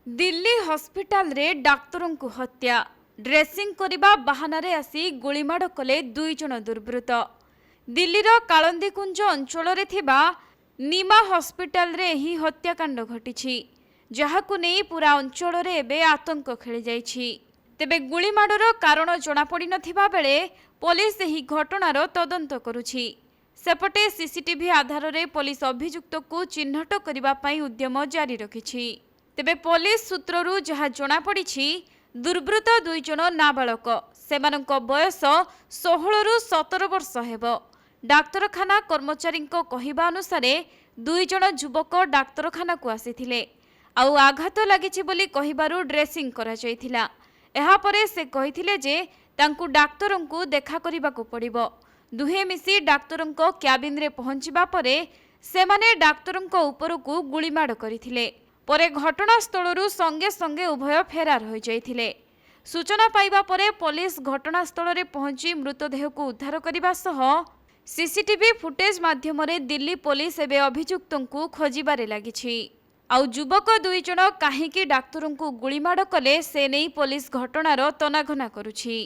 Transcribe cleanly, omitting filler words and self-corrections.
Delhi hospital रे डाक्तरों को हत्या ड्रेसिंग करने बाहानारे आसी गुलीमाड़ कले दुई जन दुर्बृत्त। दिल्लीर कालंदीकुंज अंचल नीमा हॉस्पिटल रे ही हत्याकांड घटी जहाकु नहीं पूरा अंचल रे एबे आतंक खेली जाइछि। तेबे गुलीमाड़र कारण जଣାपड़ी नथिबा बेले पुलिस एही घटनार तदंत करुछि। सेपटे सीसीटीवी आधार रे पुलिस अभियुक्त को चिन्हट करबा पई उद्यम जारी रखिछि। तेबे पुलिस सूत्ररू जहा जଣାपड़ी दुर्बृत्त दुई जन नाबालक सेमानक बयस 16 रु 17 वर्ष हेब। डाक्तरखाना कर्मचारी कहवा अनुसार दुई जन युवक डाक्तरखाना को आसीथिले आउ आघात लागिछि बोली कहिबारु ड्रेसिंग करा जायथिला। एहा परे से कहिथिले जे तांकु डाक्तरन को देखा करिबाकू पड़िबो। दुहे मिसी डाक्तरन को क्याबिन रे पहुंचिबा परे सेमाने डाक्तरन को उपरकू गुलीमाड़ करिथिले। परे घटनास्थलरू संगे संगे उभय फेरार हो जाइथिले। सूचना पाइबा परे पुलिस घटनास्थल रे पहुंची मृतदेह को उद्धार करने सह सीसीटीवी फुटेज माध्यम रे दिल्ली पुलिस एबे अभियुक्तों को खोजिबारे लागिछि। आउ युवक दुई जन काहेकि डाक्तरों को गुलीमाड़ कले से नहीं पुलिस घटनार तनाघना करुछि।